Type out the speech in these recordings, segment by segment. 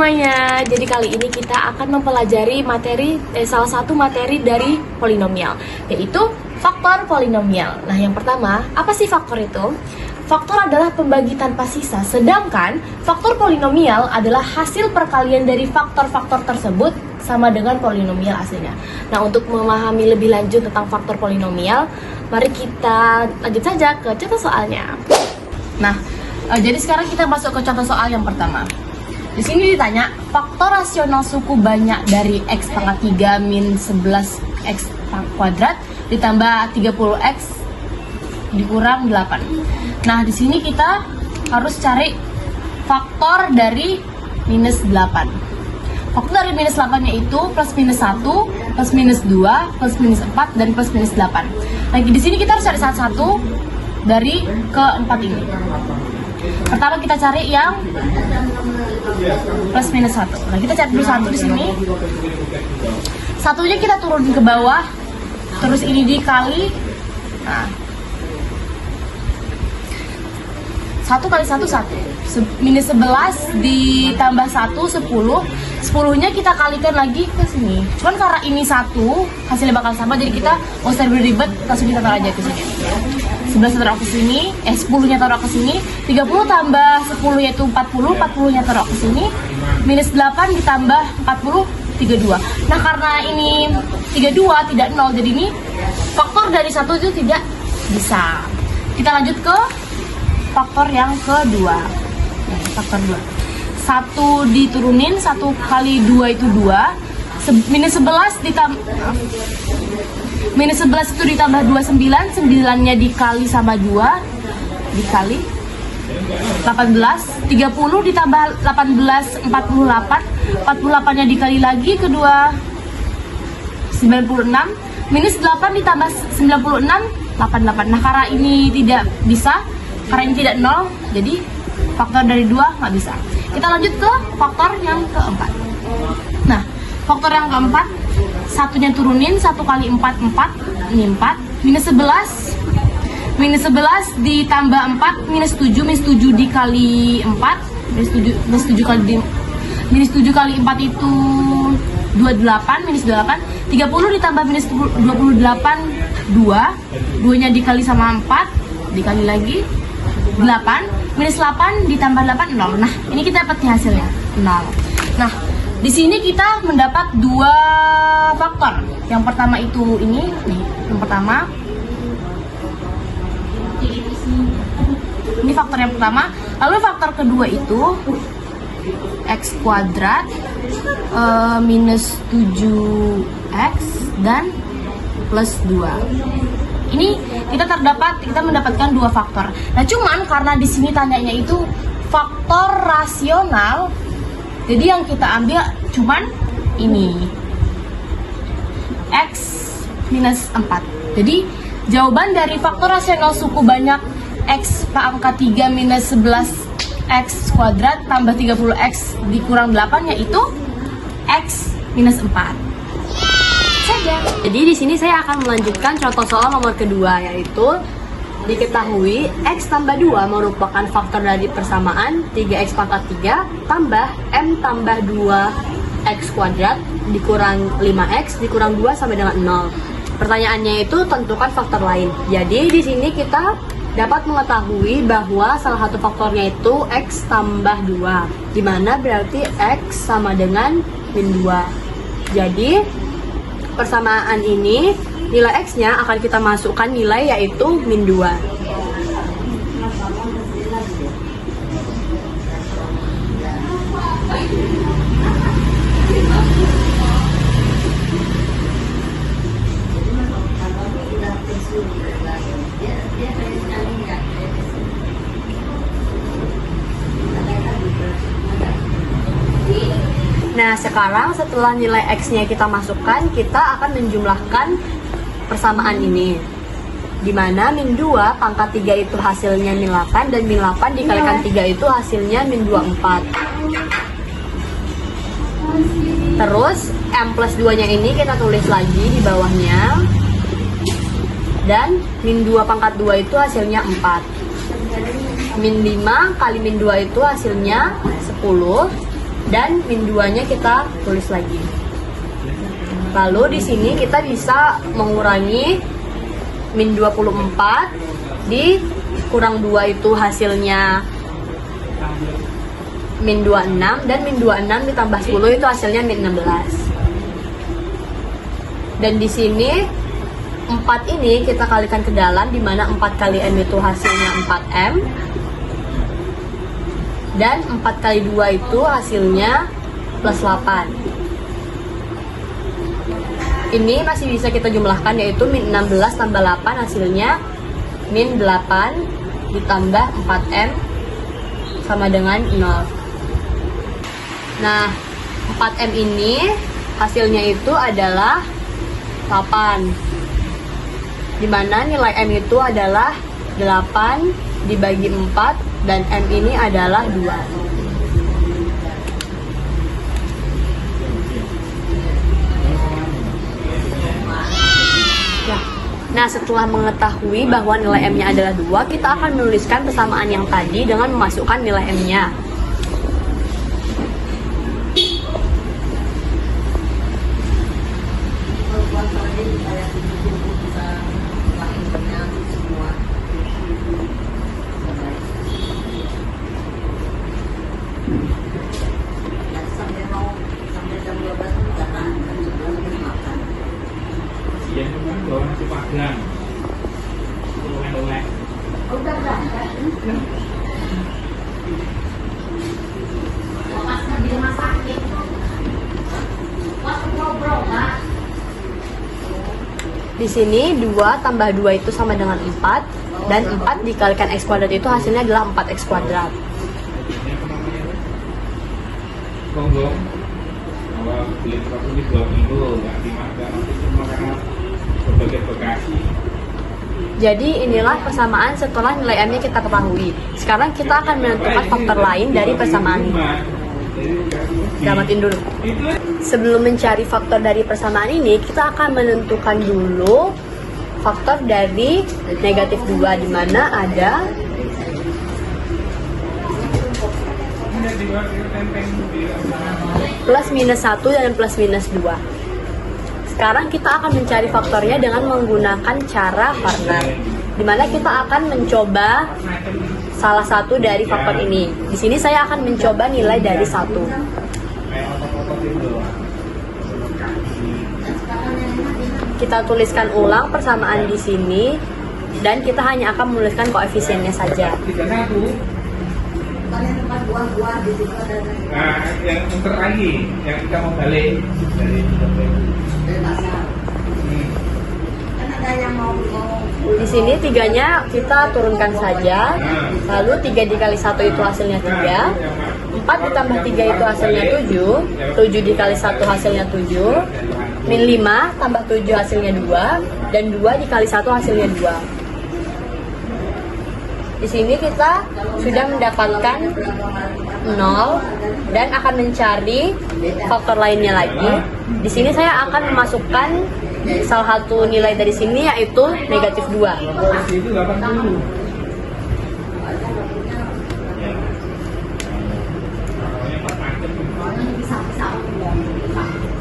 semuanya, jadi kali ini kita akan mempelajari salah satu materi dari polinomial, yaitu faktor polinomial. Nah, yang pertama, apa sih faktor itu? Faktor adalah pembagi tanpa sisa, sedangkan faktor polinomial adalah hasil perkalian dari faktor-faktor tersebut sama dengan polinomial aslinya. Nah, untuk memahami lebih lanjut tentang faktor polinomial, mari kita lanjut saja ke contoh soalnya. Nah, jadi sekarang kita masuk ke contoh soal yang pertama. Di sini ditanya, faktor rasional suku banyak dari x pangkat 3 min 11x kuadrat ditambah 30x dikurang 8. Nah, di sini kita harus cari faktor dari minus 8. Faktor dari minus 8-nya itu plus minus 1, plus minus 2, plus minus 4, dan plus minus 8. Lagi di sini kita harus cari satu-satu dari keempat ini. Pertama kita cari yang plus minus 1. Nah, kita cari dulu 1 di sini. Satunya kita turunin ke bawah, terus ini dikali. Nah, 1 kali 1, 1. Minus 11 ditambah 1, 10. 10-nya kita kalikan lagi ke sini. Cuman karena ini 1, hasilnya bakal sama, jadi kita mau usah ribet, langsung kita taruh aja ke sini. 11 taruh ke sini, 10-nya taruh ke sini. 30 tambah 10 yaitu 40, 40-nya taruh ke sini. Minus 8 ditambah 40, 32. Nah, karena ini 32 tidak 0, jadi ini faktor dari 1 itu tidak bisa. Kita lanjut ke faktor yang kedua. Faktor 2. 1 diturunin, 1 kali 2 itu 2. Minus 11 itu ditambah 29. 9-nya dikali sama 2, dikali 18. 30 ditambah 18, 48. 48-nya dikali lagi kedua 96. Minus 8 ditambah 96, 88. Nah, karena ini tidak bisa, karena ini tidak 0, jadi faktor dari 2 nggak bisa. Kita lanjut ke faktor yang keempat. Nah, faktor yang keempat, satunya turunin, 1 kali 4, 4. Ini 4. Minus 11. Minus 11 ditambah 4, minus 7. Minus 7 dikali 4. Minus 7 kali 4 itu 28. Minus 28. 30 ditambah minus 28, 2. 2-nya dikali sama 4. Dikali lagi 8. Minus 8 ditambah 8, 0. Nah, ini kita dapat hasilnya 0. Nah, di sini kita mendapat dua faktor. Yang pertama itu ini nih, yang pertama ini faktor yang pertama. Lalu faktor kedua itu x kuadrat minus 7x dan plus 2. Ini kita mendapatkan dua faktor. Nah, cuman karena di sini tanyanya itu faktor rasional, jadi yang kita ambil cuman ini x minus 4. Jadi jawaban dari faktor rasional suku banyak x pangkat 3 minus 11x kuadrat tambah 30x dikurang 8 yaitu x minus 4 saja. Jadi di sini saya akan melanjutkan contoh soal nomor kedua, yaitu diketahui x tambah 2 merupakan faktor dari persamaan 3x pangkat 3 tambah m tambah 2x kuadrat dikurang 5x dikurang 2 sama dengan 0. Pertanyaannya itu tentukan faktor lain. Jadi di sini kita dapat mengetahui bahwa salah satu faktornya itu x tambah 2, dimana berarti x sama dengan min 2. Jadi persamaan ini nilai x-nya akan kita masukkan nilai yaitu min 2. Nah, sekarang setelah nilai x-nya kita masukkan, kita akan menjumlahkan persamaan ini, dimana min 2 pangkat 3 itu hasilnya min 8, dan min 8 dikalikan 3 itu hasilnya min 24. Terus m plus 2 nya ini kita tulis lagi di bawahnya, dan min 2 pangkat 2 itu hasilnya 4. Min 5 kali min 2 itu hasilnya 10. dan min 2-nya kita tulis lagi. Lalu di sini kita bisa mengurangi min 24 di kurang 2 itu hasilnya min 26, dan min 26 ditambah 10 itu hasilnya min 16. Dan di sini 4 ini kita kalikan ke dalam, di mana 4 kali M itu hasilnya 4M, dan 4 kali 2 itu hasilnya plus 8. Ini masih bisa kita jumlahkan, yaitu min 16 tambah 8 hasilnya min 8 ditambah 4M sama dengan 0. Nah, 4M ini hasilnya itu adalah 8, dimana nilai M itu adalah 8 dibagi 4, dan M ini adalah 2. Nah, setelah mengetahui bahwa nilai M-nya adalah 2, kita akan menuliskan persamaan yang tadi dengan memasukkan nilai M-nya. Di sini 2 tambah 2 itu sama dengan 4, dan 4 dikalikan X kuadrat itu hasilnya adalah 4X kuadrat. Jadi inilah persamaan setelah nilai M-nya kita ketahui. Sekarang kita akan menentukan faktor lain dari persamaan ini. Gamatin dulu. Sebelum mencari faktor dari persamaan ini, kita akan menentukan dulu faktor dari negatif 2, di mana ada plus minus 1 dan plus minus 2. Sekarang kita akan mencari faktornya dengan menggunakan cara partner, di mana kita akan mencoba salah satu dari faktor ini. Di sini saya akan mencoba nilai dari 1. Kita tuliskan ulang persamaan di sini, dan kita hanya akan menuliskan koefisiennya saja. Nah, yang muter lagi, yang kita mau balik dari Di sini 3-nya kita turunkan saja. Lalu 3 dikali 1 itu hasilnya 3. 4 ditambah 3 itu hasilnya 7. 7 dikali 1 hasilnya 7. Min 5 tambah 7 hasilnya 2. Dan 2 dikali 1 hasilnya 2. Di sini kita sudah mendapatkan 0 dan akan mencari faktor lainnya lagi. Di sini saya akan memasukkan salah satu nilai dari sini, yaitu negatif 2.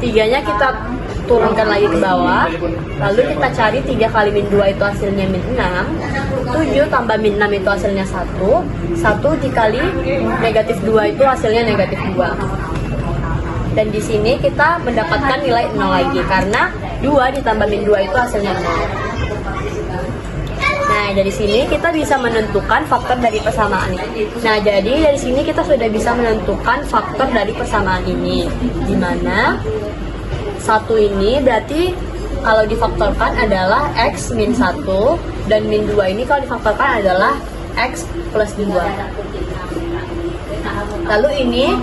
Tiganya kita turunkan lagi ke bawah. Lalu kita cari 3 kali min 2 itu hasilnya min 6. 7 tambah min 6 itu hasilnya 1. 1 dikali negatif 2 itu hasilnya negatif 2. Dan di sini kita mendapatkan nilai 0 lagi, karena 2 ditambah min 2 itu hasilnya 0. Nah, dari sini kita bisa menentukan faktor dari persamaan ini. Nah, jadi dari sini kita sudah bisa menentukan faktor dari persamaan ini, di mana 1 ini berarti kalau difaktorkan adalah X min 1, dan min 2 ini kalau difaktorkan adalah X plus 2. Lalu ini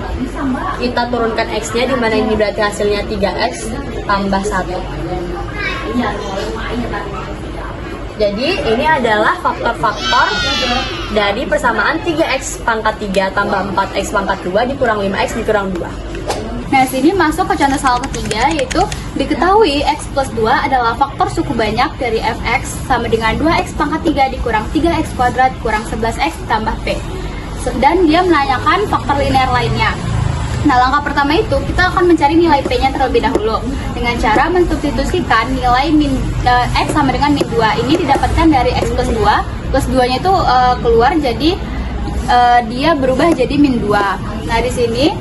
kita turunkan X-nya, di mana ini berarti hasilnya 3X tambah 1. Jadi ini adalah faktor-faktor dari persamaan 3X pangkat 3 tambah 4X pangkat 2 dikurang 5X dikurang 2. Nah, sini masuk ke contoh soal ketiga, yaitu diketahui X plus 2 adalah faktor suku banyak dari Fx sama dengan 2X pangkat 3 dikurang 3X kuadrat kurang 11X tambah P. Dan dia menanyakan faktor linear lainnya. Nah, langkah pertama itu kita akan mencari nilai P-nya terlebih dahulu dengan cara mensubstitusikan nilai X sama dengan min 2. Ini didapatkan dari X plus 2, plus 2-nya itu keluar, jadi dia berubah jadi min 2. Nah, di sini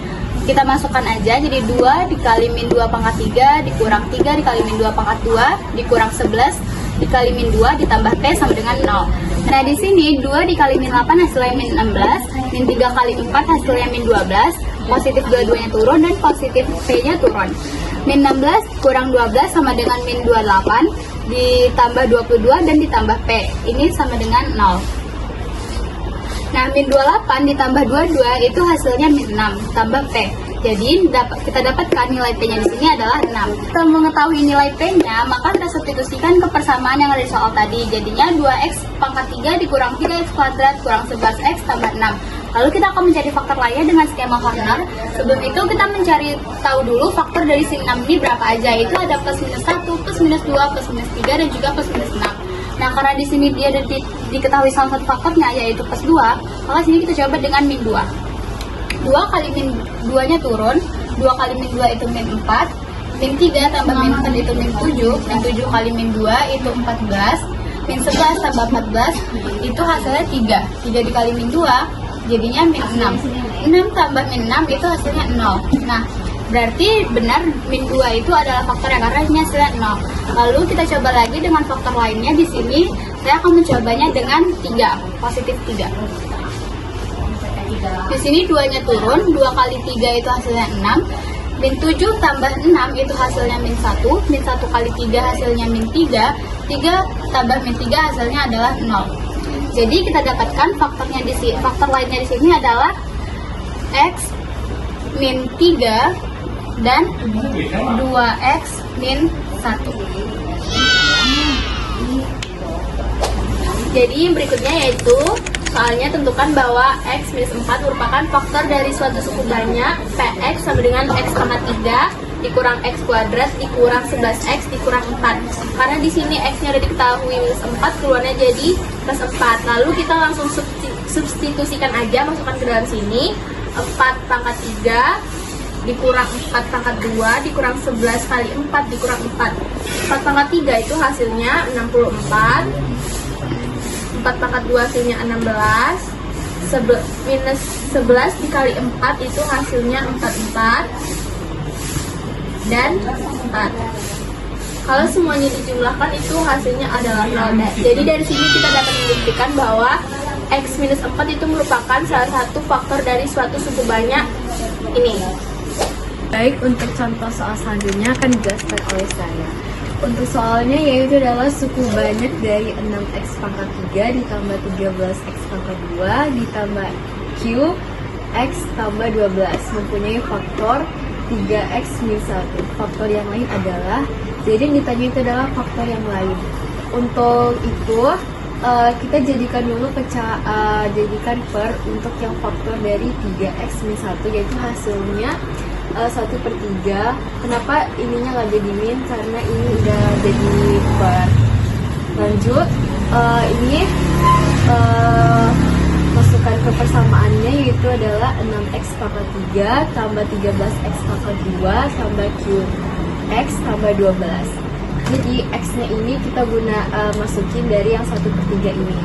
kita masukkan aja, jadi 2 dikali min 2 pangkat 3 dikurang 3 dikali min 2 pangkat 2 dikurang 11 dikali min 2 ditambah P sama dengan 0. Nah, di sini 2 dikali min 8 hasilnya min 16, min 3 kali 4 hasilnya min 12, positif dua-duanya turun dan positif P-nya turun. Min 16 kurang 12 sama dengan min 28 ditambah 22 dan ditambah P. Ini sama dengan 0. Nah, min 28 ditambah 22 itu hasilnya min 6 tambah P. Jadi kita dapatkan nilai P-nya di sini adalah 6. Setelah mengetahui nilai P-nya, maka kita substitusikan ke persamaan yang ada di soal tadi. Jadinya 2x pangkat 3 dikurang 3x kuadrat kurang 11x tambah 6. Lalu kita akan mencari faktor lainnya dengan skema corner. Sebelum itu kita mencari tahu dulu faktor dari sin 6 ini berapa aja. Itu ada plus minus 1, plus minus 2, plus minus 3, dan juga plus minus 6. Nah, karena di sini dia diketahui salah satu faktornya yaitu plus 2, maka sini kita coba dengan min 2. 2 kali min 2-nya turun, 2 kali min 2 itu min 4, min 3 tambah min 4 itu min 7, min 7 kali min 2 itu 14, min 11 tambah 14 itu hasilnya 3, 3 dikali min 2 jadinya min 6, 6 tambah min 6 itu hasilnya 0. Nah, berarti benar min 2 itu adalah faktor yang karena ini hasilnya 0. Lalu kita coba lagi dengan faktor lainnya. Di sini saya akan mencobanya dengan 3, positif 3. Di sini 2-nya turun, 2 kali 3 itu hasilnya 6, min 7 tambah 6 itu hasilnya min 1, min 1 kali 3 hasilnya min 3, 3 tambah min 3 hasilnya adalah 0. Jadi kita dapatkan faktornya faktor lainnya di sini adalah X min 3 dan 2X min 1. Jadi berikutnya yaitu soalnya tentukan bahwa X minus 4 merupakan faktor dari suatu suku banyak Px sama dengan X pangkat 3 dikurang X kuadrat dikurang 11X dikurang 4. Karena di sini X-nya udah diketahui minus 4, keluarnya jadi plus 4. Lalu kita langsung substitusikan aja, masukkan ke dalam sini 4 pangkat 3 dikurang 4 pangkat 2 dikurang 11 kali 4 dikurang 4. 4 pangkat 3 itu hasilnya 64, 4 pangkat 2 hasilnya 16, minus 11 dikali 4 itu hasilnya 44 dan 4. Kalau semuanya dijumlahkan itu hasilnya adalah 0. Jadi dari sini kita dapat membuktikan bahwa X minus 4 itu merupakan salah satu faktor dari suatu suku banyak ini. Baik, untuk contoh soal selanjutnya akan dijelaskan oleh saya. Untuk soalnya yaitu adalah suku banyak dari 6x pangkat 3 ditambah 13x pangkat 2 ditambah q x tambah 12 mempunyai faktor 3x min 1. Faktor yang lain adalah, jadi yang ditanya itu adalah faktor yang lain. Untuk itu kita jadikan dulu jadikan per untuk yang faktor dari 3x min 1 yaitu hasilnya 1/3. Kenapa ininya nggak jadi min? Karena ini udah jadi per. Lanjut, ini masukkan ke persamaannya yaitu adalah 6x pangkat 3 tambah 13x pangkat 2 tambah q x tambah 12. Jadi x-nya ini kita masukin dari yang 1/3 ini.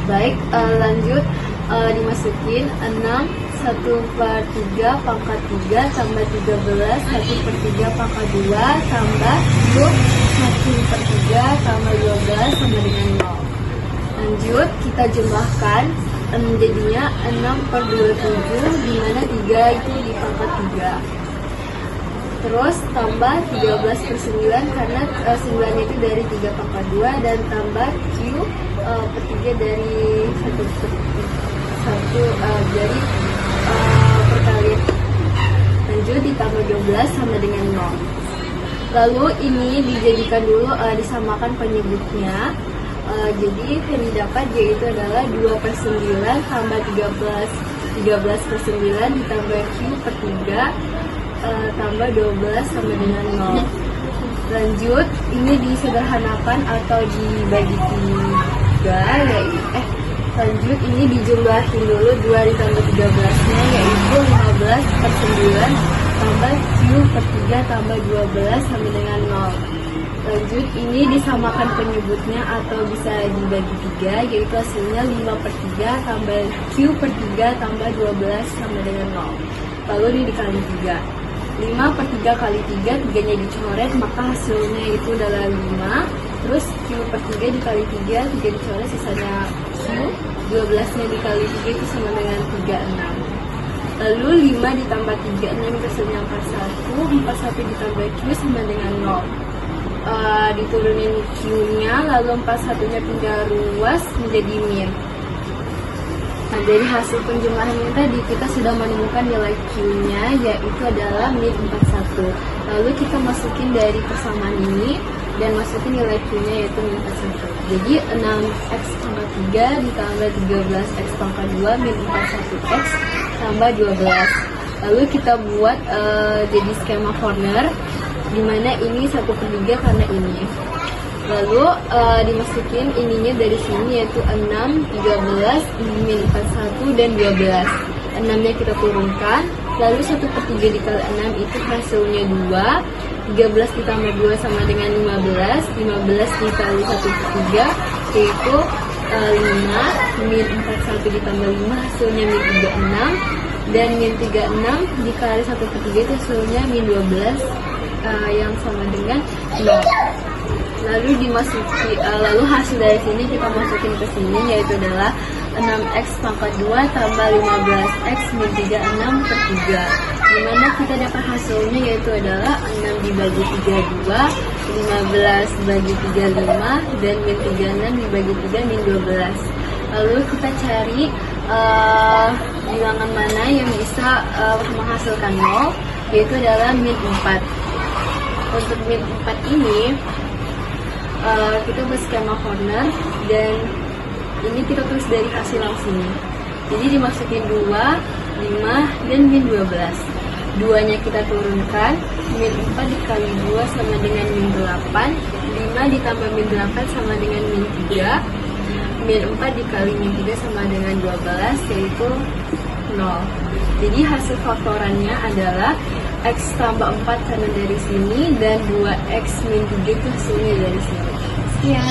Baik, lanjut dimasukin 6 1/3 pangkat 3 tambah 13 1/3 pangkat 2 tambah 1/3 tambah 12 sama dengan 0. Lanjut kita jumlahkan, jadinya 6/27 dimana 3 itu di pangkat 3. Terus tambah 13/9 karena 9 itu dari 3 pangkat 2 dan tambah q per 3 dari 1 dari perkalian. Lanjut ditambah 12 sama dengan 0. Lalu ini dijadikan dulu disamakan penyebutnya. Jadi yang didapat yaitu adalah 2/9 tambah 13/9 ditambah q per 3 tambah 12 sama dengan 0. Lanjut ini disederhanakan atau dibagi 3 yaitu Lanjut, ini dijumlahin dulu 2 ditambah 13-nya, yaitu 15 per 9 tambah Q per 3 tambah 12 sama dengan 0. Lanjut, ini disamakan penyebutnya atau bisa dibagi 3, yaitu hasilnya 5 per 3 tambah Q per 3 tambah 12 sama dengan 0. Lalu ini dikali 3. 5 per 3 kali 3, 3-nya dicoret, maka hasilnya itu adalah 5. Terus Q per 3 dikali 3, 3 dicoret, sisanya Q. 12-nya dikali 3 itu sama dengan 36. Lalu 5 ditambah 3, 6 itu hasilnya 41. 41 ditambah Q sama dengan 0. Diturunin Q-nya, lalu 41-nya pindah ruas menjadi min. Nah, dari hasil penjumlahan ini tadi kita sudah menemukan nilai Q-nya, yaitu adalah min 41. Lalu kita masukin dari persamaan ini dan masukin nilai Q-nya, yaitu min 41. Jadi 6x pangkat 3 ditambah 13x pangkat 2 min 41x tambah 12. Lalu kita buat jadi skema corner, dimana ini 1/3 karena ini. Lalu dimasukin ininya dari sini, yaitu 6, 13, min 41, dan 12. 6-nya kita turunkan, lalu 1/3 dikali 6 itu hasilnya 2. 13 ditambah 2 sama dengan 15. 15 dikali 1/3 yaitu 5. Min 41 ditambah 5 hasilnya min 36. Dan min 36 dikali 1/3 itu hasilnya min 12 yang sama dengan 0. Lalu lalu hasil dari sini kita masukin ke sini, yaitu adalah 6x pangkat 2 tambah 15x min 36 per 3, dimana kita dapat hasilnya yaitu adalah 6 dibagi 3 2, 15 bagi 3 5, dan min 36 dibagi 3 min 12. Lalu kita cari bilangan mana yang bisa menghasilkan 0, yaitu adalah min 4. Untuk min 4 ini kita buat skema corner, dan ini kita tulis dari hasil langsung. Jadi dimasukin 2, 5, dan min 12. 2-nya kita turunkan, min 4 dikali 2 sama dengan min 8. 5 ditambah min 8 sama dengan min 3. Min 4 dikali min 3 sama dengan 12, yaitu 0. Jadi hasil faktorannya adalah X tambah 4 karena dari sini, dan 2X min 3 itu hasilnya dari sini. Sekian.